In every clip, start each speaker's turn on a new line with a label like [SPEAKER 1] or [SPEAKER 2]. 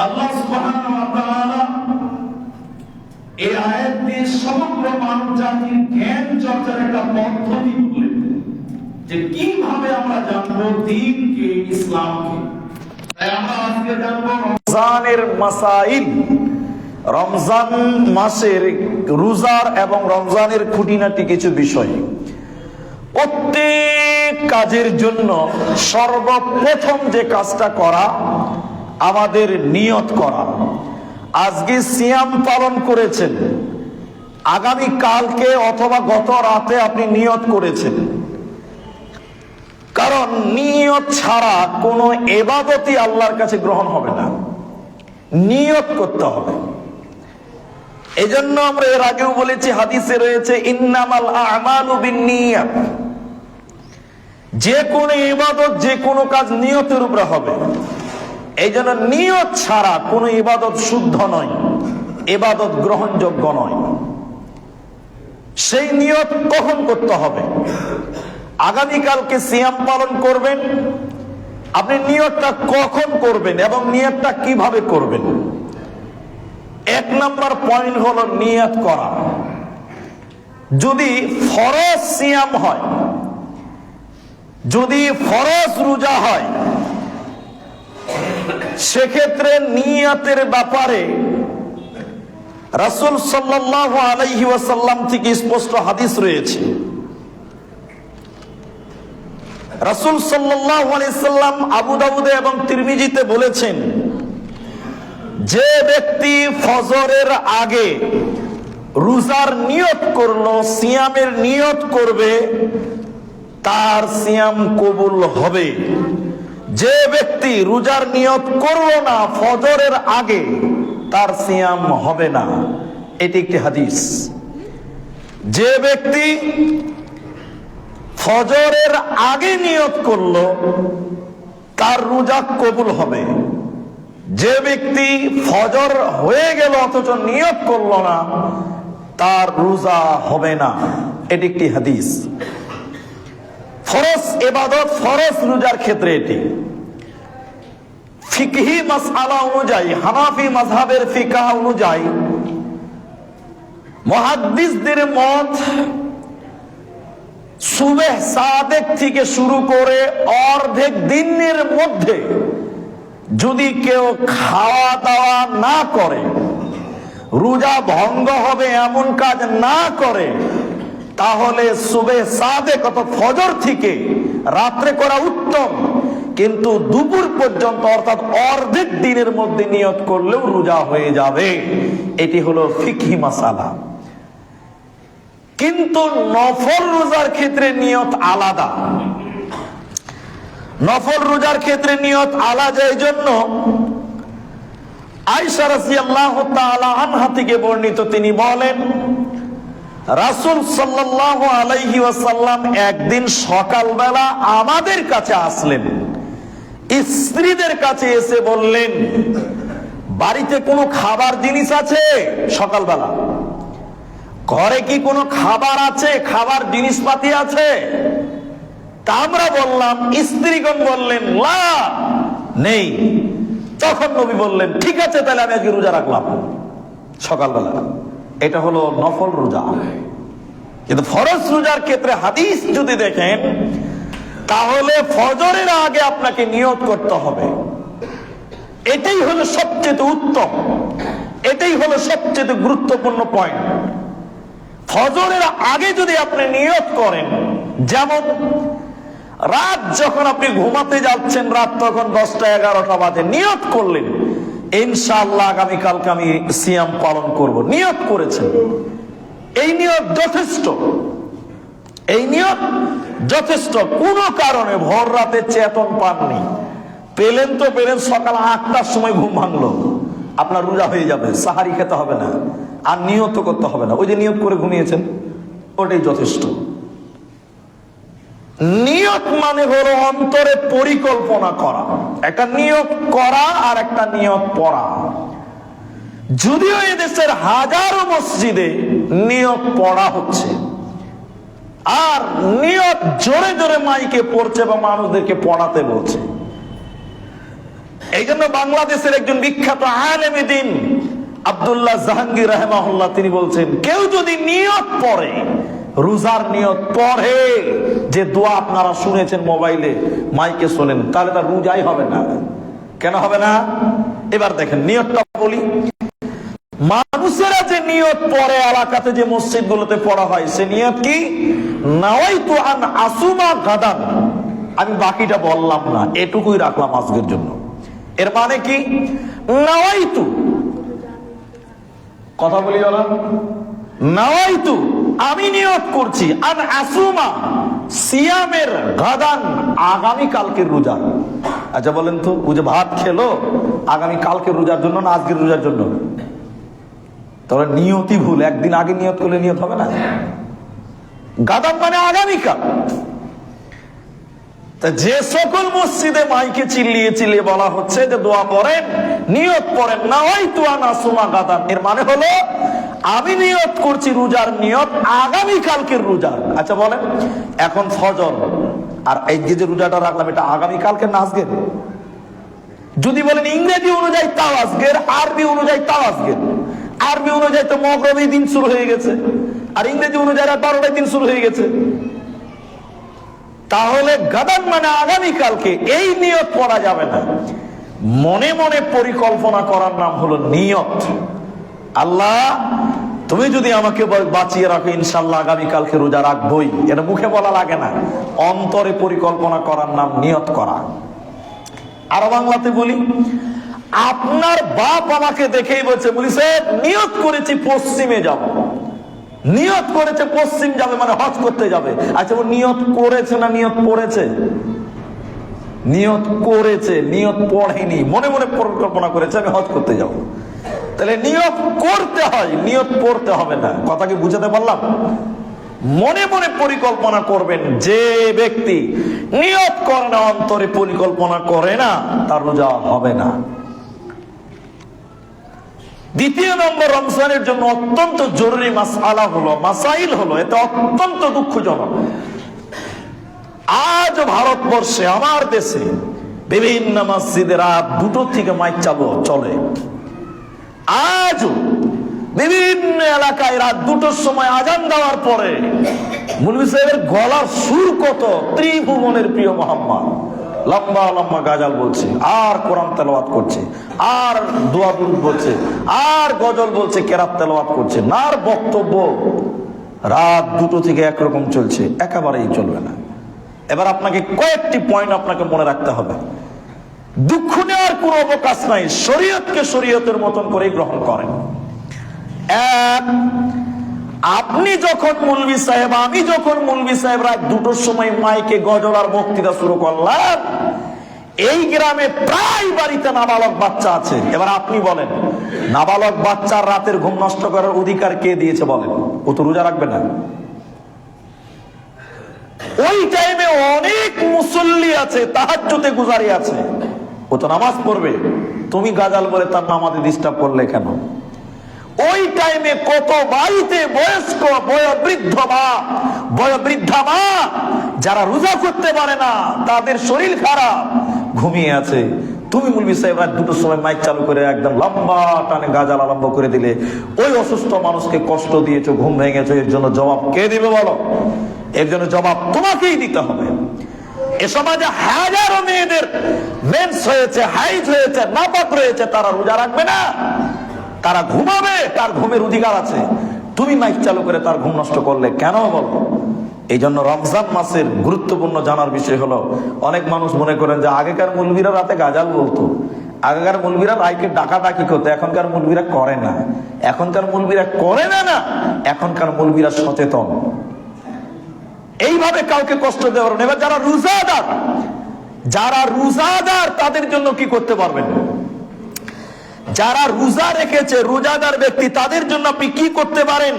[SPEAKER 1] আল্লাহ সুবহানাহু ওয়া তাআলা এই আয়াত দিয়ে সমগ্র মানব জাতির জ্ঞান চর্চার একটা পদ্ধতি বললেন যে কিভাবে আমরা জানবো দ্বীনকে, ইসলামকে। তাই আমরা আজকে জানবো রমজানের মাসাইল, রমজান মাসের রোজার এবং রমজানের খুঁটিনাটি কিছু বিষয়। প্রত্যেক কাজের জন্য সর্বপ্রথম যে কাজটা করা, আমাদের নিয়ত করা। আজকে সিয়াম পালন করেছেন, আগামী কালকে অথবা গত রাতে আপনি নিয়ত করেছেন, কারণ নিয়ত ছাড়া কোনো ইবাদতই আল্লাহর কাছে গ্রহণ হবে না। নিয়ত করতে হবে। এজন্য আমরা এর আগেও বলেছি, হাদিসে রয়েছে ইন্নামাল আমালু বিন্নিয়াত, যে কোনো ইবাদত, যে কোনো কাজ নিয়তের উপরে হবে। এই জন্য নিয়ত ছাড়া কোনো ইবাদত শুদ্ধ নয়, ইবাদত গ্রহণযোগ্য নয়। সেই নিয়ত কখন করতে হবে? আগামীকালকে সিয়াম পালন করবেন, আপনি নিয়তটা কখন করবেন এবং নিয়তটা কিভাবে করবেন? এক নাম্বার পয়েন্ট হলো নিয়ত করা। যদি ফরজ সিয়াম হয়, যদি ফরজ রোজা হয়, সেক্ষেত্রে নিয়তের ব্যাপারে রাসূল সাল্লাল্লাহু আলাইহি ওয়াসাল্লাম থেকে স্পষ্ট হাদিস রয়েছে। রাসূল সাল্লাল্লাহু আলাইহি সাল্লাম আবু দাউদে এবং তিরমিজিতে বলেছেন, যে ব্যক্তি ফজরের আগে রোজার নিয়ত করলো, সিয়ামের নিয়ত করবে, তার সিয়াম কবুল হবে। যে ব্যক্তি রোজার নিয়ত করলো না ফজরের আগে, তার সিয়াম হবে না। এটি একটি হাদিস। যে ব্যক্তি ফজরের আগে নিয়ত করলো, তার রোজা কবুল হবে। যে ব্যক্তি ফজর হয়ে গেল অথচ নিয়ত করলো না, তার রোজা হবে না। এটি একটি হাদিস। ফরজ ইবাদত, ফরজ রোজার ক্ষেত্রে এটি ফিকহি মাসআলা অনুযায়ী, হানাফি মাযহাবের ফিকহ অনুযায়ী মুহাদ্দিসদের মত, সুবহ সাদেক থেকে শুরু করে অর্ধেক দিনের মধ্যে যদি কেউ খাওয়া দাওয়া না করে, রোজা ভঙ্গ হবে এমন কাজ না করে, তাহলে সুবহ সাদেক অর্থাৎ ফজর থেকে রাত্রে করা উত্তম। কিন্তু দুপুর পর্যন্ত অর্থাৎ অর্ধেক দিনের মধ্যে নিয়ত করলেও রোজা হয়ে যাবে। এটি হলো ফিকহি মাসালা। কিন্তু নফল রোজার ক্ষেত্রে নিয়ত আলাদা। নফল রোজার ক্ষেত্রে নিয়ত আলাদা। এই জন্য আয়েশা রাদিয়াল্লাহু তাআলা আনহা থেকে বর্ণিত, তিনি বলেন, রাসূল সাল্লাল্লাহু আলাইহি ওয়াসাল্লাম একদিন সকালবেলা আমাদের কাছে আসলেন, স্ত্রীদের কাছে এসে বললেন, বাড়িতে কোনো খাবার জিনিস আছে? সকালবেলা ঘরে কি কোনো খাবার আছে, খাবার জিনিসপাতি আছে? তা আমরা বললাম, স্ত্রীগণ বললেন লা, নেই। তখন নবী বললেন, ঠিক আছে, তাহলে আমি আজকে রোজা রাখলাম সকালবেলা। এটা হলো নফল রোজা। কিন্তু ফরজ রোজার ক্ষেত্রে হাদিস যদি দেখেন, তাহলে ফজরের আগে আপনাকে নিয়ত করতে হবে। এটাই হলো সবচেয়ে উত্তম, এটাই হলো সবচেয়ে গুরুত্বপূর্ণ পয়েন্ট। ফজরের আগে যদি আপনি নিয়ত করেন, যেমন রাত যখন আপনি ঘুমাতে যাচ্ছেন, রাত তখন 10টা-11টা বাজে, নিয়ত করলেন ইনশাআল্লাহ আগামীকালকে আমি সিয়াম পালন করব, নিয়ত করেছেন, এই নিয়ত যথেষ্ট। এই নিয়ত যথেষ্ট। কোনো কারণে ভোর রাতে চেতন পাননি, পেলেন তো পেলেন, সকাল 8টার সময় ঘুম ভাঙলো, আপনার রোজা হয়ে যাবে, সাহারি খেতে হবে না, আর নিয়ত করতে হবে না। ওই যে নিয়ত করে ঘুমিয়েছেন, ওটাই যথেষ্ট। নিয়ত মানে হলো অন্তরে পরিকল্পনা করা, একটা নিয়ত করা আর একটা নিয়ত পড়া। যদিও এদেশের হাজারো মসজিদে নিয়ত পড়া হচ্ছে, আর নিয়ত জোরে জোরে মাইকে পড়ছে এবং মানুষদেরকে পড়াতে বলছে। এই জন্য বাংলাদেশের একজন বিখ্যাত আলেমে দ্বীন আব্দুল্লাহ জাহাঙ্গীর রাহিমাহুল্লাহ তিনি বলছেন, কেউ যদি নিয়ত পড়ে, রোজার নিয়ত পড়ে, যে দোয়া আপনারা শুনেছেন মোবাইলে মাইকে শোনেন, তাহলে তার রোজাই হবে না। কেন হবে না? এবার দেখেন নিয়তটা বলি। মানুষেরা যে নিয়ত পড়ে এলাকাতে, যে মসজিদ গুলোতে পড়া হয়, সে নিয়ত কি? নাওয়াইতু আন আসুমা গাদান। আমি বাকিটা বললাম না, এটুকুই রাখলাম আজকের জন্য। এর মানে কি? নাওয়াইতু, কথা বলি না, নাওয়াইতু আমি নিয়ত করছি, আন আসুমা সিয়ামের গাদান, আগামী কালকের রোজা। আচ্ছা বলেন তো, ও যে ভাত খেলো আগামী কালকের রোজার জন্য না আজকের রোজার জন্য? তাহলে নিয়তই ভুল। একদিন আগে নিয়ত করলে নিয়ত হবে না। গাদান মানে আগামীকাল। যে সকল মসজিদে মাইকে চিল্লিয়ে চিল্লিয়ে বলা হচ্ছে যে দোয়া পড়েন, নিয়ত পড়েন, নাওয়াইতু আন আসুমা গাদান, এর মানে হলো আমি নিয়ত করছি রোজার নিয়ত আগামী কালকের রোজার। আচ্ছা বলেন, এখন ফজর আর এই যে রোজাটা রাখলাম, এটা আগামী কালকের না আজকের? যদি বলেন ইংরেজি অনুযায়ী তাও আজকের, আরবি অনুযায়ী তাও আজকের। আরবি অনুযায়ী তো মগরবের দিন শুরু হয়ে গেছে, আর ইংরেজি অনুযায়ী 12টার দিন শুরু হয়ে গেছে। তাহলে গাদান মানে আগামীকালকে, এই নিয়ত পড়া যাবে না। মনে মনে পরিকল্পনা করার নাম হলো নিয়ত। আল্লাহ তুমি যদি আমাকে বাঁচিয়ে রাখো, ইনশাল্লাহ আগামীকালকে রোজা রাখবই। এটা মুখে বলা লাগে না, অন্তরে পরিকল্পনা করার নাম নিয়ত করা। আরো বাংলাতে বলি, আপনার বাপ আমাকে দেখেই বলছে, বলি সাহেব নিয়ত করেছি পশ্চিমে যাব। নিয়ত করেছে পশ্চিম যাবে মানে হজ করতে যাবে। আচ্ছা ও নিয়ত করেছে না নিয়ত পড়েছে? নিয়ত করেছে, নিয়ত পড়েনি, মনে মনে পরিকল্পনা করেছে আমি হজ করতে যাব। তাহলে নিয়ত করতে হয়, নিয়ত পড়তে হবে না। কথা কি বুঝাতে পারলাম? মনে মনে পরিকল্পনা করবেন। যে ব্যক্তি নিয়ত করে না, অন্তরে পরিকল্পনা করে না, তার রোজা হবে না। দ্বিতীয় নম্বর, রমজানের জন্য অত্যন্ত জরুরি মাসআলা হলো, মাসাইল হলো, এটা অত্যন্ত দুঃখজনক। আজ ভারতবর্ষে, আমার দেশে বিভিন্ন মসজিদে রাত 2টো থেকে মাইক চালু চলে। আজও বিভিন্ন এলাকায় রাত 2টোর সময় আজান দেওয়ার পরে মুলবি সাহেবের গলার সুর কত, ত্রিভুবনের প্রিয় মোহাম্মদ, লম্বা লম্বা গাজাল বলছে, আর কোরআন তেলাওয়াত করছে, আর দোয়া দুরূদ বলছে, আর গজল বলছে, কেরাত তেলাওয়াত করছে। নার বক্তব্য রাত 2টো থেকে একরকম চলছে, একেবারেই চলবে না। এবার আপনাকে কয়েকটি পয়েন্ট আপনাকে মনে রাখতে হবে। দুঃখ নেওয়ার কোনো অবকাশ নাই, শরীয়তকে শরীয়তের মতন করেই গ্রহণ করেন। এক, আপনি যখন মুলবি সাহেব, আমি যখন মুলবি সাহেব রাত 2টোর সময় মাইকে গজল আর বক্তৃতা শুরু করলাম, এই গ্রামে প্রায় বাড়িতে নাবালক বাচ্চা আছে। এবার আপনি বলেন, নাবালক বাচ্চার রাতের ঘুম নষ্ট করার অধিকার কে দিয়েছে বলেন? ও তো রোজা রাখবে না। ওই টাইমে অনেক মুসল্লি আছে, তাহাজ্জুদে গুজারি আছে, ও তো নামাজ পড়বে। তুমি গাজাল বলে তার নামাজে ডিস্টার্ব করলে কেন? ওই টাইমে কত বাড়িতে বয়স্ক বয়োবৃদ্ধা মা যারা রোজা করতে পারে না, তাদের শরীর খারাপ, ঘুমিয়ে আছে। তুমি মুলবি সাহেব রাত 2টোর সময় মাইক চালু করে একদম লম্বা টানে গাজাল আরম্ভ করে দিলে, ওই অসুস্থ মানুষকে কষ্ট দিয়েছো, ঘুম ভেঙেছো, এর জন্য জবাব কে দিবে বলো? এর জন্য জবাব তোমাকেই দিতে হবে। এ সমাজে হাজারো মেয়েদের মেন্স হয়েছে, হাইজ হয়েছে, নাপাক রয়েছে, তারা রোজা রাখবে না, তারা ঘুমাবে, তার ঘুমের অধিকার আছে। তুমি মাইক চালু করে তার ঘুম নষ্ট করলে কেন বলো? এই জন্য রমজান মাসের গুরুত্বপূর্ণ জানার বিষয় হলো, অনেক মানুষ মনে করেন যে আগেকার মুলবিরা রাতে গাজাল বলতো, আগেকার মুলবিরা রাইকে ডাকাডাকি করতো, এখনকার মুলবিরা করে না। এখনকার মুলবিরা করে না, না এখনকার মুলবিরা সচেতন। এইভাবে কাউকে কষ্ট দেওয়ার নেই। যারা রোজাদার তাদের জন্য কি করতে পারবেন? যারা রোজা রেখেছে, রোজাদার ব্যক্তি, তাদের জন্য আপনি কি করতে পারেন?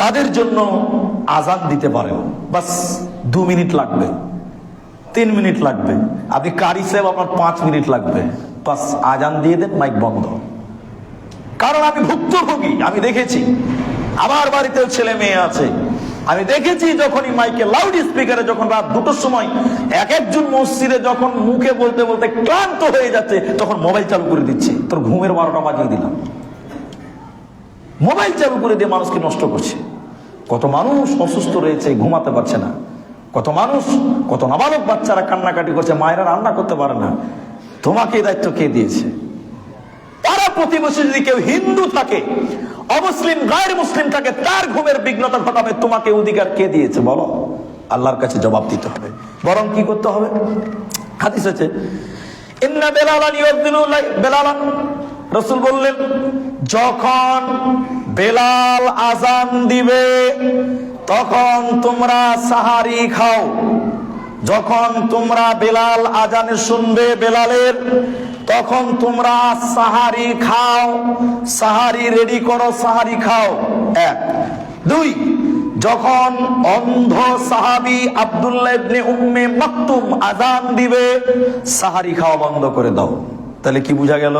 [SPEAKER 1] তাদের জন্য আজান দিতে পারেন। বাস 2 মিনিট লাগবে, 3 মিনিট লাগবে। আপনি কারি সাহেব, আপনার 5 মিনিট লাগবে, বাস আজান দিয়ে দেন, মাইক বন্ধ। কারণ আমি ভুক্তভোগী, আমি দেখেছি, আমার বাড়িতেও ছেলে মেয়ে আছে, আমি দেখেছি যখনই মাইকে লাউড স্পিকারে যখন রাত 2টোর সময় এক একজন মসজিদে যখন মুখে বলতে বলতে ক্লান্ত হয়ে যাচ্ছে, তখন মোবাইল চালু করে দিচ্ছে। তোর ঘুমের 12টা বাজিয়ে দিলাম। মোবাইল চালু করে দিয়ে মানুষকে নষ্ট করছে। কত মানুষ অসুস্থ রয়েছে, ঘুমাতে পারছে না। কত মানুষ, কত নাবালক বাচ্চারা কান্নাকাটি করছে, মায়েরা রান্না করতে পারে না। তোমাকে এই দায়িত্ব কে দিয়েছে? পাড়া প্রতিবেশী যদি কেউ হিন্দু থাকে, অমুসলিম গায়ের মুসলিম থাকে, তার ঘুমের বিঘ্নতা ঘটাবে তোমাকে অধিকার কে দিয়েছে বলো? আল্লাহর কাছে জবাব দিতে হবে। বরং কি করতে হবে? হাদিস আছে, ইন্না বেলালান ইউযিনু বেলালান, রাসূল বললেন যখন বেলাল আযান দিবে তখন তোমরা সাহারি খাও। যখন তোমরা বেলাল আজানে শুনবে বেলালের, তখন তোমরা সাহারি খাও, সাহারি রেডি করো, সাহারি খাও। 1 2, যখন অন্ধ সাহাবী আব্দুল্লাহ ইবনে উম্মে মাকতুম আজান দিবে, সাহারি খাওয়া বন্ধ করে দাও। তাহলে কি বোঝা গেল?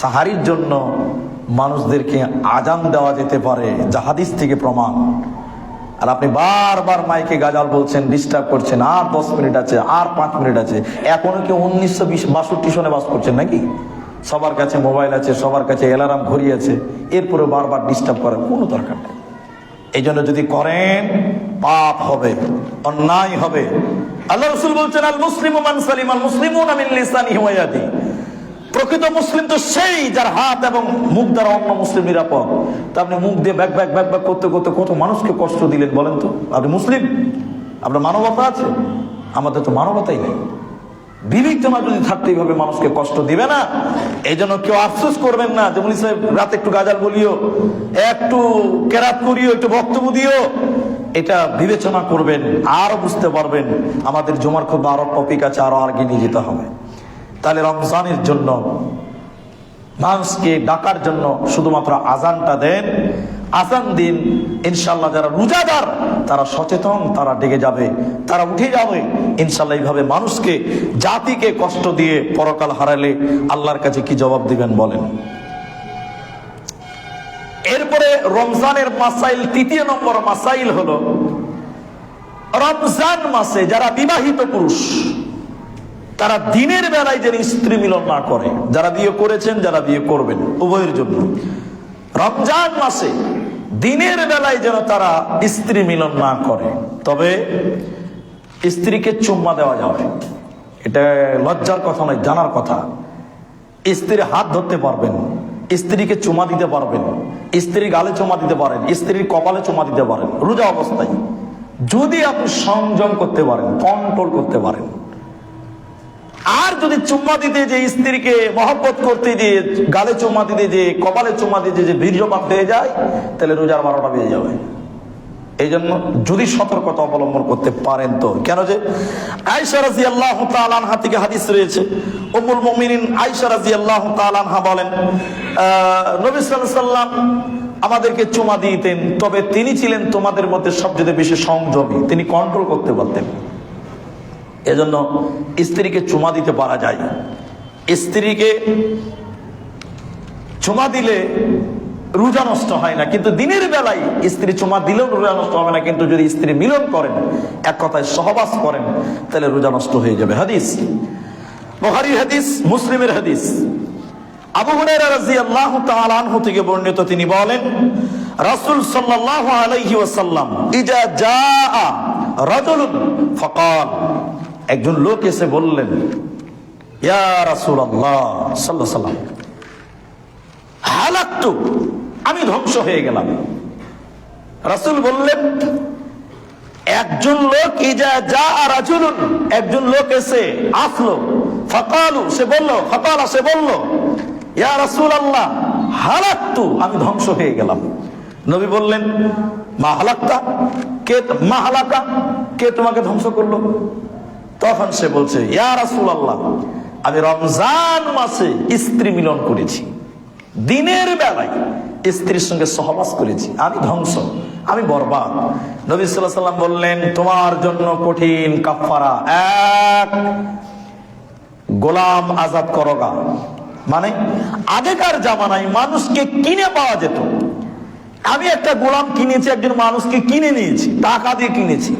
[SPEAKER 1] সাহারির জন্য মানুষদেরকে আজান দেওয়া যেতে পারে, যা হাদিস থেকে প্রমাণ। আর আপনি বারবার মাইকে গাজাল বলছেন, ডিস্টার্ব করছেন, আর 10 মিনিট আছে, আর 5 মিনিট আছে। এখনো কি 1962 সনে বাস করছেন নাকি? সবার কাছে মোবাইল আছে, সবার কাছে অ্যালার্ম ঘড়ি আছে, এরপরে বারবার ডিস্টার্ব করার কোনো দরকার নেই। এই জন্য যদি করেন পাপ হবে, অন্যায় হবে। আল্লাহ রাসূল বলছেন, আল মুসলিমু মান সালিমাল মুসলিমুনা মিন লিসানিহি ওয়া ইয়াদিহি। প্রকৃত মুসলিম তো সেই যার হাত এবং মুখ দ্বারা অন্য মুসলিম নিরাপদ। তা আপনি মুখ দিয়ে ব্যাক ব্যাক ব্যাক ব্যাক করতে করতে কত মানুষকে কষ্ট দিলেন বলেন তো? আপনি মুসলিম? আপনার মানবতা আছে? আমাদের তো মানবতাই নেই। বিবেচনা যদি থাকতে এইভাবে মানুষকে কষ্ট দিবে না। এই জন্য কেউ আফসোস করবেন না যে মুনি সাহেব রাতে একটু গাজাল বলিও, একটু কেরাত করিও, একটু বক্তব্য দিও। এটা বিবেচনা করবেন, আরো বুঝতে পারবেন আমাদের জুমার খুব আরো টপিক আছে, আরো আগে নিয়ে যেতে হবে। তাহলে রমজানের জন্য মানুষকে ডাকার জন্য শুধুমাত্র আজানটা দেন, আজান দিন। ইনশাল্লাহ যারা রোজাদার তারা সচেতন, তারা ডেকে যাবে, তারা উঠে যাবে ইনশাল্লাহ। এইভাবে মানুষকে, জাতিকে কষ্ট দিয়ে পরকাল হারালে আল্লাহর কাছে কি জবাব দিবেন বলেন? এরপরে রমজানের মাসাইল, 3 নম্বর মাসাইল হলো রমজান মাসে যারা বিবাহিত পুরুষ তারা দিনের বেলায় যেন স্ত্রী মিলন না করে। যারা বিয়ে করেছেন, যারা বিয়ে করবেন, উভয়ের জন্য রমজান মাসে দিনের বেলায় যেন তারা স্ত্রী মিলন না করে। তবে স্ত্রীকে চুম্মা দেওয়া যাবে, এটা লজ্জার কথা নয়, জানার কথা। স্ত্রীর হাত ধরতে পারবেন, স্ত্রীকে চুমা দিতে পারবেন, স্ত্রীর গালে চুমা দিতে পারেন, স্ত্রীর কপালে চুমা দিতে পারেন রোজা অবস্থায়, যদি আপনি সংযম করতে পারেন, কন্ট্রোল করতে পারেন। আর যদি চুম্মা দিতে যে স্ত্রীকে মহব্বত করতে যে গালে চুম্মা দিতে যে কপালে চুম্মা দিতে যে বীর্যপাত হয়ে যায়, তাহলে রোজার 12টা বেজে যাবে। এই জন্য যদি সতর্কতা অবলম্বন করতে পারেন তো। কেন যে আয়েশা রাদিয়াল্লাহু তাআলা আনহা থেকে হাদিস রয়েছে, উম্মুল মুমিনিন আয়েশা রাদিয়াল্লাহু তাআলা আনহা বলেন, নবী সাল্লাল্লাহু আলাইহি ওয়াসাল্লাম আমাদেরকে চুমা দিতেন, তবে তিনি ছিলেন তোমাদের মধ্যে সবচেয়ে বেশি সংযমী, তিনি কন্ট্রোল করতে পারতেন। এজন্য স্ত্রীকে চুমা দিতে পারা যায়। স্ত্রীকে চুমা দিলে রোজা নষ্ট হয় না, কিন্তু দিনের বেলায় স্ত্রী চুমা দিলেও রোজা নষ্ট হবে না। কিন্তু যদি স্ত্রী মিলন করেন, এক কথায় সহবাস করেন, তাহলে রোজা নষ্ট হয়ে যাবে। হাদিস বুখারীর হাদিস, মুসলিমের হাদিস। আবু হুরায়রা রাদিয়াল্লাহু তাআলা আনহু থেকে বর্ণিত, তিনি বলেন রাসূল সাল্লাল্লাহু আলাইহি ওয়াসাল্লাম ইজা জাআ রাজুলুন ফাকাল, একজন লোক এসে বললেন, ইয়া রাসূলুল্লাহ সাল্লাল্লাহু আলাইহি ওয়াসাল্লাম, হালাকতু, আমি ধ্বংস হয়ে গেলাম। রাসূল বললেন, একজন লোক ইজা জাআ রাজুলুন, একজন লোক এসে আসলো, ফাকালু, সে বলল, ফাকালা, সে বলল, ইয়া রাসূলুল্লাহ হালাকতু, আমি ধ্বংস হয়ে গেলাম। নবী বললেন, মা হালাকতা, কে মা হালাকা, কে তোমাকে ধ্বংস করলো? তখন সে বলছে, ইয়া রাসূলুল্লাহ, আমি রমজান মাসে স্ত্রী মিলন করেছি, দিনের বেলায় স্ত্রীর সঙ্গে সহবাস করেছি, আমি ধ্বংস, আমি বরবাদ। নবী সাল্লাল্লাহু আলাইহি ওয়াসাল্লাম বললেন, তোমার জন্য কঠিন কাফারা, এক গোলাম আজাদ করোগা। মানে আগেকার জামানায় মানুষকে কিনে পাওয়া যেত, আমি একটা গোলাম কিনেছি, একজন মানুষকে কিনে নিয়েছি, টাকা দিয়ে কিনেছি,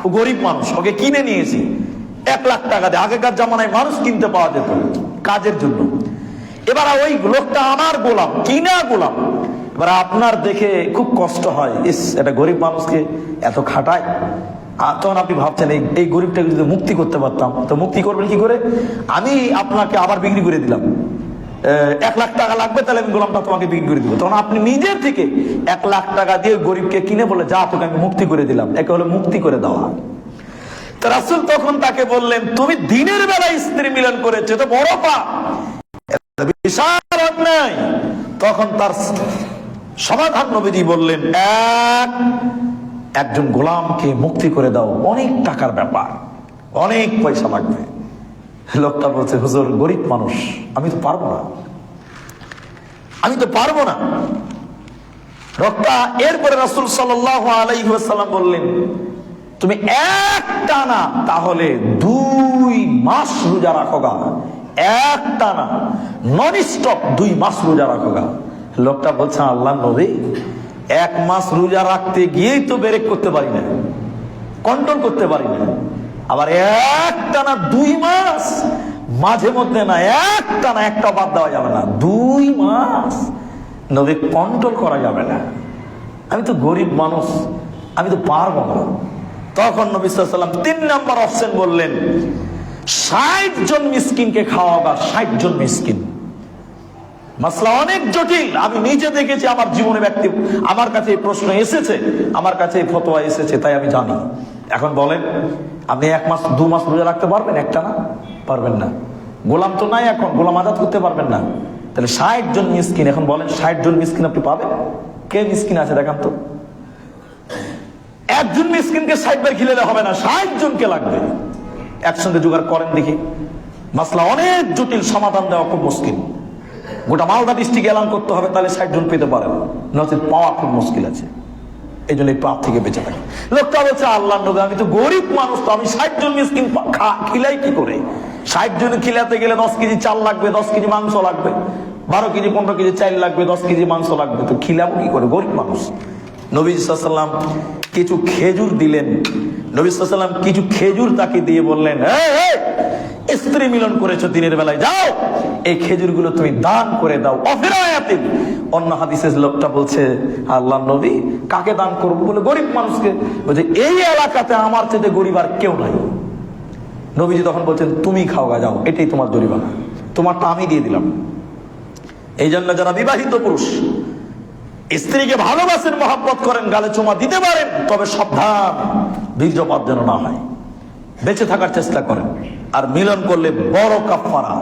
[SPEAKER 1] ও গরিব মানুষ, ওকে কিনে নিয়েছি 1 লাখ টাকা দিয়ে। আগেকার জামানায় মানুষ কিনতে পাওয়া যেত কাজের জন্য। এবার ওই লোকটা আমার গোলাম, কিনা গোলাম। এবার আপনার দেখে খুব কষ্ট হয়, ইস এটা গরিব মানুষকে এত খাটায়। তখন আপনি ভাবছেন এই গরিবটাকে যদি মুক্তি করতে পারতাম, তো মুক্তি করবেন কি করে? আমি আপনাকে আবার বিক্রি করে দিলাম, 1 লাখ টাকা লাগবে, তাহলে আমি গোলামটা তোমাকে বিক্রি করে দিব। তখন আপনি নিজের থেকে 1 লাখ টাকা দিয়ে গরিবকে কিনে বলে, যা তোকে আমি মুক্তি করে দিলাম। একে হলো মুক্তি করে দেওয়া। তো রাসূল তখন তাকে বললেন, তুমি দিনের বেলায় স্ত্রী মিলন করেছো, তো বড় পাপ, বিশাল অন্যায়। তখন তার সমাধান নবীজি বললেন, একজন গোলামকে মুক্তি করে দাও, অনেক টাকার ব্যাপার, অনেক পয়সা লাগবে। লোকটা বলছে, হুজুর গরিব মানুষ, আমি তো পারবো না, আমি তো পারবো না। লোকটা এরপরে রাসূল সাল্লাল্লাহু আলাইহি ওয়াসাল্লাম বললেন, তুমি একটানা তাহলে 2 মাস রোজা রাখো গা, একটানা নন স্টপ 2 মাস রোজা রাখো গা। লোকটা বলছে, আল্লাহ নবী, 1 মাস রোজা রাখতে গিয়েই তো ব্রেক করতে পারি না, কন্ট্রোল করতে পারি না, আবার একটানা 2 মাস, মাঝে মধ্যে না, একটানা একটা বাদ দেওয়া যাবে না, 2 মাস নবী কন্ট্রোল করা যাবে না। আমি তো গরিব মানুষ, আমি তো পারবো না। তখন নবী সাল্লাল্লাহু আলাইহি ওয়াসাল্লাম 3 নম্বর অপশন বললেন, 60 জন মিসকিনকে খাওয়াবা, 60 জন মিসকিন। মাসলা অনেক জটিল, আমি নিজে দেখেছি, আমার জীবনে ব্যক্তি, আমার কাছে এই প্রশ্ন এসেছে, আমার কাছে এই ফতোয়া এসেছে, তাই আমি জানি। এখন বলেন, আপনি 1 মাস 2 মাস রোজা রাখতে পারবেন? একটা না, পারবেন না। গোলাম তো নাই, এখন গোলাম আজাদ করতে পারবেন না, তাহলে 60 জন মিসকিন। এখন বলেন 60 জন মিসকিন আপনি পাবেন? কে মিসকিন আছে দেখান তো। একজন মিসকিনকে 60 বার খিলালে হবে না, 60 জনকে লাগবে। একসঙ্গে জোগাড় করেন দেখি। মাসলা অনেক জটিল, সমাধান দেওয়া খুব মুশকিল। গোটা মালদা ডিস্ট্রিক্ট এলান করতে হবে, তাহলে 60 জন পেতে পারেন, নচেত পাওয়া খুব মুশকিল আছে। এই জন্য এই পাপ থেকে বেঁচে থাকে। লোকটা বলছে, আল্লাহ নবী, আমি তো গরিব মানুষ, তো আমি 60 জন মিসকিন খিলাই কি করে? 60 জন খিলাতে গেলে 10 কেজি চাল লাগবে, 10 কেজি মাংস লাগবে, 12 কেজি 15 কেজি চাল লাগবে, 10 কেজি মাংস লাগবে, তো খিলাবো কি করে? গরিব মানুষ। নবী সাল্লাল্লাহু আলাইহি ওয়াসাল্লাম কিছু খেজুর দিলেন। নবী সাল্লাল্লাহু আলাইহি ওয়াসাল্লাম কিছু খেজুর তাকে দিয়ে বললেন, স্ত্রী মিলন করেছো দিনের বেলায়, যাও এই খেজুরগুলো তুমি দান করে দাও। অন্য হাদিসে লোকটা বলছে, আল্লাহ নবী, কাকে দান করবো? বলে, গরিব মানুষকে। বলছে, এই এলাকাতে আমার চেয়ে গরিব আর কেউ নাই। নবীজি তখন বলছেন, তুমি খাও গা, যাও, এটাই তোমার জরিমানা, তোমারটা আমি দিয়ে দিলাম। এই জন্য যারা বিবাহিত পুরুষ স্ত্রীকে ভালোবাসেন, মহব্বত করেন, গালে চুমা দিতে পারেন, তবে সাবধান, বীর্যপাত যেন না হয়, বেঁচে থাকার চেষ্টা করেন। আর মিলন করলে বড় কাফারা।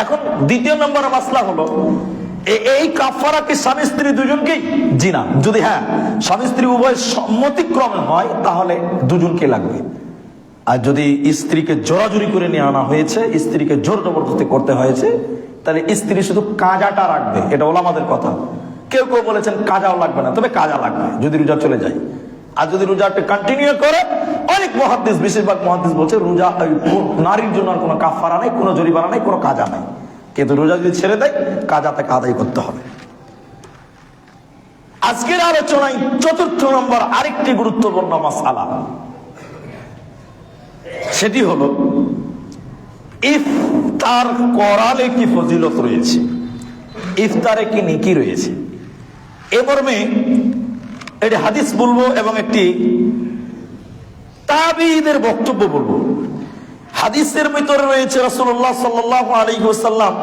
[SPEAKER 1] এখন 2 নম্বর মাসলা হলো, এই কাফারা কি স্বামী স্ত্রী দুজনকেই? জি না। যদি হ্যাঁ, স্বামী স্ত্রী উভয় সম্মতিক্রমে হয়, তাহলে দুজনকে লাগবে। আর যদি স্ত্রীকে জোরাজুরি করে নিয়ে আনা হয়েছে, স্ত্রীকে জোর জবরদস্তি করতে হয়েছে, তাহলে স্ত্রী শুধু কাজাটা রাখবে। এটা ওলামাদের কথা। কেউ কেউ বলেছেন কাজাও লাগবে না, তবে কাজা লাগবে যদি রোজা চলে যায়। আর যদি রোজাটা কন্টিনিউ করে, অনেক মুহাদ্দিস, বেশিরভাগ মুহাদ্দিস বলছে রোজা নারীর জন্য আর কোনো কাফারা নাই, কোনো জরিমানা নাই, কোনো কাজা নাই। কিন্তু রোজা যদি ছেড়ে দেয়, কাজাতে আদায় করতে হবে। আজকের আলোচনায় 4র্থ নম্বর আরেকটি গুরুত্বপূর্ণ মাসআলা, সেটি হলো ইফতার করালে কি ফজিলত রয়েছে, ইফতারে কি নেকি রয়েছে। এ মর্মে একটি হাদিস বলবো এবং একটি তাবিঈদের বক্তব্য বলবো। হাদিসের ভিতরে রয়েছে রাসূলুল্লাহ সাল্লাল্লাহু আলাইহি ওয়াসাল্লাম,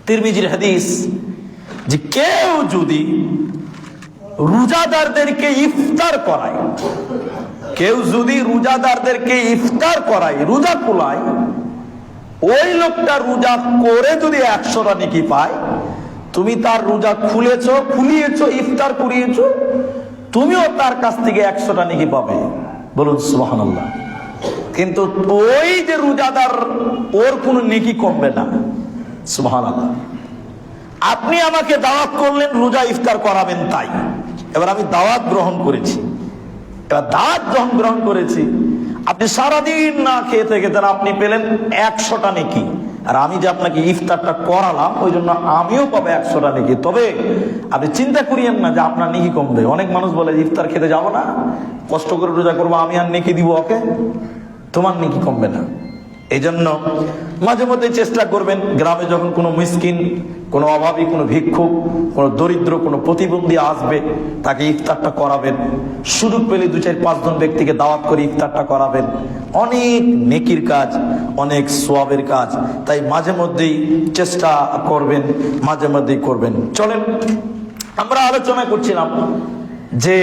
[SPEAKER 1] তিরমিজির হাদিস, যে কেউ যদি রোজাদারদেরকে ইফতার করায়, কেউ যদি রোজাদারদেরকে ইফতার করায়, রোজা খোলায়, ওই লোকটা রোজা করে যদি 100টা নেকি পায়, তুমি তার রোজা খুলিয়েছো, ইফতার করিয়েছো, তুমিও তার কাছ থেকে 100টা নেকি পাবে। বলুন সুবহানাল্লাহ। কিন্তু ওই যে রোজাদার, ওর কোনো নেকি কমবে না। সুবহানাল্লাহ। আপনি আমাকে দাওয়াত করলেন রোজা ইফতার করাবেন, তাই এবার আমি দাওয়াত গ্রহণ করেছি। এবার দাওয়াত গ্রহণ করেছি, আপনি সারাদিন না খেয়ে থেকে দেন, আপনি পেলেন 100টা নেকি। আর আমি যে আপনাকে ইফতারটা করালাম ওই জন্য আমিও পাবো 100টা নেকি। তবে আপনি চিন্তা করিয়েন না যে আপনার নেকি কমবে। অনেক মানুষ বলে ইফতার খেতে যাবো না, কষ্ট করে রোজা করবো, আমি আর নেকি দিব ওকে, তোমার নেকি কমবে না। এই জন্য মাঝে মধ্যে চেষ্টা করবেন, গ্রামে যখন কোনো মিসকিন, কোনো অভাবী, কোনো ভিক্ষুক, কোনো দরিদ্র, কোনো প্রতিবন্ধী আসবে, তাকে ইফতারটা করাবেন। সুযোগ পেলে 2-4-5 জন ব্যক্তিকে দাওয়াত করে ইফতারটা করাবেন। অনেক নেকির কাজ, অনেক সওয়াবের কাজ। তাই মাঝে মধ্যেই চেষ্টা করবেন, মাঝে মধ্যেই করবেন। চলেন, আমরা আলোচনা করছিলাম যে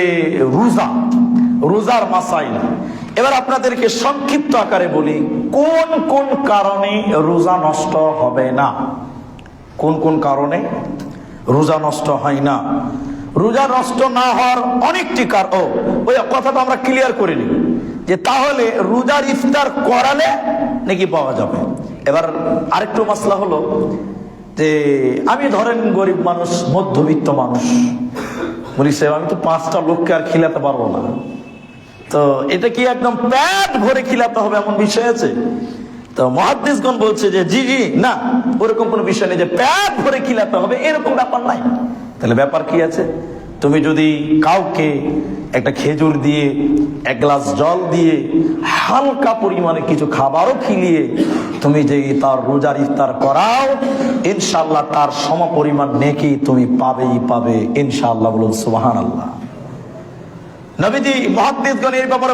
[SPEAKER 1] রোজার মাসাইল। এবার আপনাদেরকে সংক্ষিপ্ত আকারে বলি কোন কোন কারণে রোজা নষ্ট হবে না, কোন কোন কারণে রোজা নষ্ট হয় না। রোজা নষ্ট না হওয়ার অনেকটি কারণ, ওই কথাটা আমরা ক্লিয়ার করে নিই যে তাহলে রোজার ইফতার করালে নাকি পাওয়া যাবে। এবার আরেকটু মাসলা হলো যে আমি ধরেন গরিব মানুষ, মধ্যবিত্ত মানুষ, বলি সাহেব আমি তো 5টা লোককে আর খিলাতে পারবো না, তো এটা কি একদম পেট ভরে খিলাতে হবে এমন বিষয় আছে? তো মুহাদ্দিসগণ বলছে যে জি না, ওরকম কোনো বিষয় নেই যে পেট ভরে খিলাতে হবে, এরকম ব্যাপার নাই। তাহলে ব্যাপার কি আছে? তুমি যদি কাউকে একটা খেজুর দিয়ে, 1 গ্লাস জল দিয়ে, হালকা পরিমাণে কিছু খাবারও খিলিয়ে তুমি যে তার রোজার ইফতার করাও, ইনশাআল্লাহ তার সমপরিমাণ নেকি তুমি পাবেই পাবে ইনশাআল্লাহ। বলুন সুবহানাল্লাহ। নবীজি মুহাদ্দিসগণ এর ব্যাপারে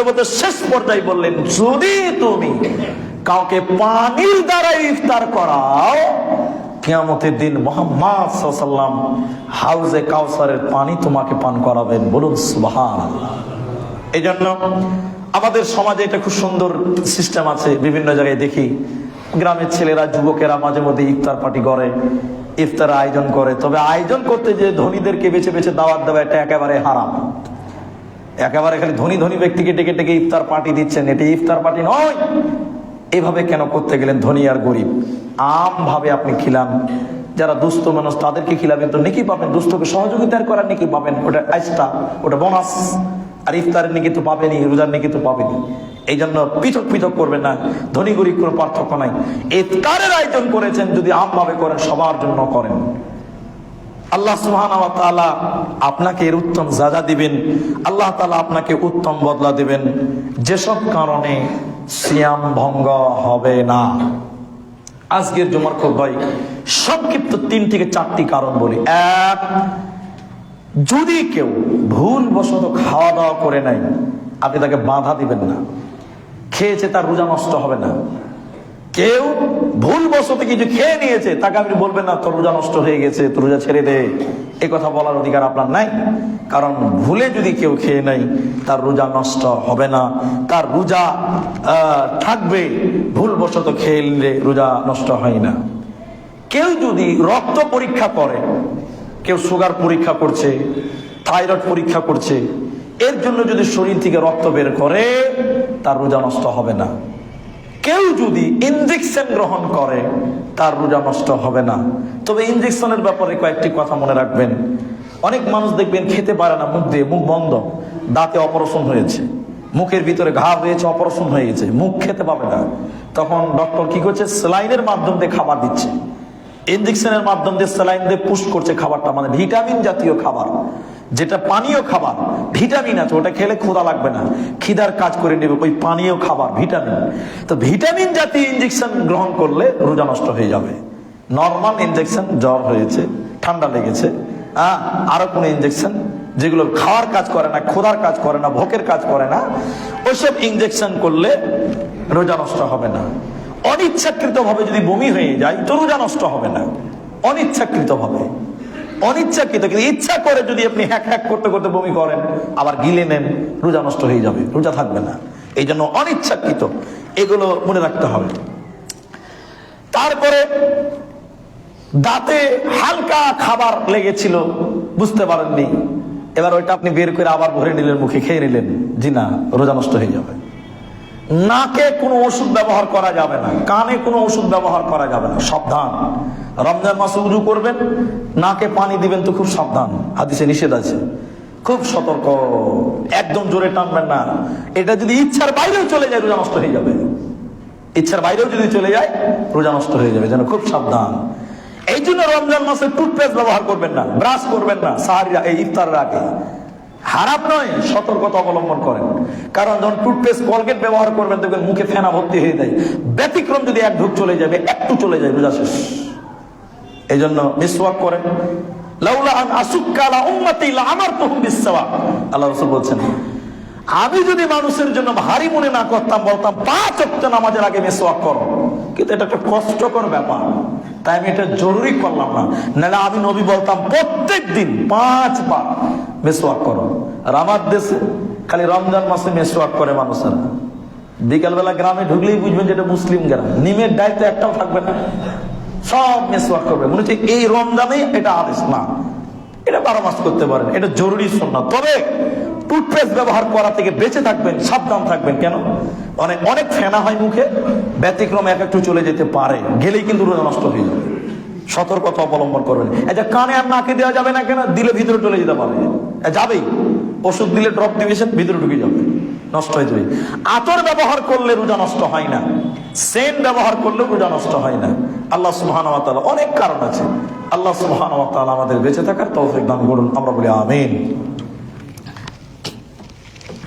[SPEAKER 1] বলতে শেষ পর্যায়ে বললেন, যদি তুমি কাউকে পানির দ্বারা ইফতার করাও, কিয়ামতের দিন মুহাম্মদ সাল্লাল্লাহু আলাইহি ওয়াসাল্লাম হাউজে কাউসারের পানি তোমাকে পান করাবেন। বলুন সুবহানাল্লাহ। এই জন্য আমাদের সমাজে এটা খুব সুন্দর সিস্টেম আছে। বিভিন্ন জায়গায় দেখি গ্রামের ছেলেরা, যুবকেরা মাঝে মধ্যে ইফতার পার্টি করে, ইফতার আয়োজন করে। তবে আয়োজন করতে যে ধনীদেরকে বেছে বেছে দাওয়াত দেওয়া, এটা একেবারে হারাম। একেবারে খালি ধনী ধনী ব্যক্তিকে ডেকে ডেকে ইফতার পার্টি দিচ্ছেন, এটি ইফতার পার্টি নয়। এইভাবে কেন করতে গেলেন? ধনী আর গরিব আম ভাবে আপনি খিলান। যারা দুস্থ মানুষ তাদেরকে খিলাবেন তো নেকি পাবেন, দুস্থকে সহযোগিতার করার নেকি পাবেন, ওটা এক্সট্রা, ওটা বোনাস। আর ইফতারের নেকি তো পাবেনি, রোজার নেকি তো পাবেনি। এই জন্য পৃথক পৃথক করবেন না, ধনী গরিব কোনো পার্থক্য নাই। ইফতারের আয়োজন করেছেন যদি আমভাবে করেন, সবার জন্য করেন, আল্লাহ সুবহানাহু ওয়া তাআলা আপনাকে এর উত্তম সাজা দিবেন। আল্লাহ তাআলা আপনাকে উত্তম বদলা দিবেন, যেসব কারণে সিয়াম ভঙ্গ হবে না। আজকের জুমার খুতবায় সংক্ষিপ্ত 3 থেকে 4টি কারণ বলি। 1, যদি কেউ ভুলবশত খাওয়া দাওয়া করে নাই, আপনি তাকে বাধা দিবেন না। খেয়েছে, তার রোজা নষ্ট হবে না। কেউ ভুলবশত কিছু খেয়ে নিয়েছে, তাকে আপনি বলবেন না তোর রোজা নষ্ট হয়ে গেছে, তোর রোজা ছেড়ে দে, এ কথা বলার অধিকার আপনার নাই। কারণ ভুলে যদি কেউ খেয়ে নেয়, তার রোজা নষ্ট হবে না, তার রোজা থাকবে। ভুলবশত খেয়ে নিলে রোজা নষ্ট হয় না। কেউ যদি রক্ত পরীক্ষা করে, কেউ সুগার পরীক্ষা করছে, থাইরয়েড পরীক্ষা করছে, এর জন্য যদি শরীর থেকে রক্ত বের করে, তার রোজা নষ্ট হবে না। কেউ যদি ইনজেকশন গ্রহণ করে, তার রোজা নষ্ট হবে না। তবে ইনজেকশনের ব্যাপারে কয়েকটি কথা মনে রাখবেন। অনেক মানুষ দেখবেন খেতে পারে না, মুখ দিয়ে, মুখ বন্ধ, দাঁতে অপারেশন হয়েছে, মুখের ভিতরে ঘা হয়েছে, অপারেশন হয়ে গেছে, মুখ খেতে পাবে না। তখন ডক্টর কি করছে? স্যালাইনের মাধ্যম দিয়ে খাবার দিচ্ছে, ইনজেকশনের মাধ্যম দিয়ে স্যালাইন দিয়ে পুশ করছে খাবারটা, মানে ভিটামিন জাতীয় খাবার, যেটা পানীয় খাবার, ভিটামিন আছে, ওটা খেলে ক্ষুধা লাগবে না, খিদার কাজ করে নেবে ওই পানীয় খাবার, ভিটামিন। তো ভিটামিন জাতীয় ইনজেকশন গ্রহণ করলে রোজা নষ্ট হয়ে যাবে। নর্মাল ইনজেকশন, জ্বর হয়েছে, ঠান্ডা লেগেছে, আরো কোনো ইনজেকশন যেগুলো খাওয়ার কাজ করে না, ক্ষুধার কাজ করে না, ভোকের কাজ করে না, ওইসব ইনজেকশন করলে রোজা নষ্ট হবে না। অনিচ্ছাকৃত ভাবে যদি বমি হয়ে যায় তো রোজা নষ্ট হবে না। অনিচ্ছাকৃত ভাবে, অনিচ্ছাকৃত, কিন্তু ইচ্ছা করে যদি আপনি হ্যাক হ্যাক করতে করতে বমি করেন, আবার গিলে নেন, রোজা নষ্ট হয়ে যাবে, রোজা থাকবে না। এই জন্য অনিচ্ছাকৃত, এগুলো মনে রাখতে হবে। তারপরে দাঁতে হালকা খাবার লেগেছিল, বুঝতে পারেননি, এবার ওইটা আপনি বের করে আবার ভরে নিলেন, মুখে খেয়ে নিলেন, জি না, রোজা নষ্ট হয়ে যাবে। নাকে কোনো ওষুধ ব্যবহার করা যাবে না, কানে কোনো ওষুধ ব্যবহার করা যাবে না, সাবধান। রমজান মাসে উযু করবেন, নাকে পানি দিবেন তো খুব সাবধান, হাদিসে নিষেধ আছে, খুব সতর্ক, একদম জোরে টানবেন না। এটা যদি ইচ্ছার বাইরেও চলে যায়, রোজা নষ্ট হয়ে যাবে। ইচ্ছার বাইরেও যদি চলে যায় রোজা নষ্ট হয়ে যাবে, যেন খুব সাবধান। এই জন্য রমজান মাসে টুথপেস্ট ব্যবহার করবেন না, ব্রাশ করবেন না সাহারি এই ইফতারের আগে। খারাপ নয়, সতর্কতা অবলম্বন করেন। কারণ যখন টুথপেস্ট কলগেট ব্যবহার করবেন দেখবেন মুখে ফেনা ভর্তি হয়ে যায়, ব্যতিক্রম যদি এক ঢুক চলে যাবে, একটু চলে যায়, রোজা শেষ। এই জন্য মিসওয়াক করেন। লাউলা আন আসুক্কা আলা উম্মতি লাআমারতুহুম বিসওয়াক, আল্লাহ রাসূল বলছেন, আমি যদি মানুষের জন্য ভারী মনে না করতাম, বলতাম 5 ওয়াক্ত নামাজের আগে মিসওয়াক করো, কিন্তু এটা একটা কষ্টকর ব্যাপার, তাই আমি এটা জরুরি করলাম না। নাহলে আমি নবী বলতাম প্রত্যেক দিন 5 বার মিসওয়াক করো। আর আমার দেশে খালি রমজান মাসে মিসওয়াক করে মানুষেরা। বিকালবেলা গ্রামে ঢুকলেই বুঝবেন যে এটা মুসলিম গ্রাম, নিমের দায়িত্ব একটাও থাকবে না, সব মিসওয়াক করবে। মনে হচ্ছে এই রমজানে এটা আদেশ না, এটা 12 মাস করতে পারেন, এটা জরুরি সুন্নাত। তবে টুথপেস্ট ব্যবহার করা থেকে বেঁচে থাকবেন, সাবধান থাকবেন। কেন? অনেক ফেনা হয় মুখে, ব্যতিক্রম একটু চলে যেতে পারে, গেলেই কিন্তু রোজা নষ্ট হয়ে যাবে। সতর্কতা অবলম্বন করবেন। এই যে কানে আর নাকে দেওয়া যাবে না, কেন? দিলে ভিতরে চলে যেতে পারে, যাবেই। ওষুধ দিলে ড্রপ দিয়েছেন, ভিতরে ঢুকে যাবে, নষ্ট হয়ে যাবে। আতর ব্যবহার করলে রোজা নষ্ট হয় না, সেন্ট ব্যবহার করলেও রোজা নষ্ট হয় না। আল্লাহ সুবহানাহু ওয়া তাআলা, অনেক কারণ আছে। আল্লাহ সুবহানাহু ওয়া তাআলা আমাদের বেঁচে থাকার তৌফিক দান করুন, আমরা বলি আমিন।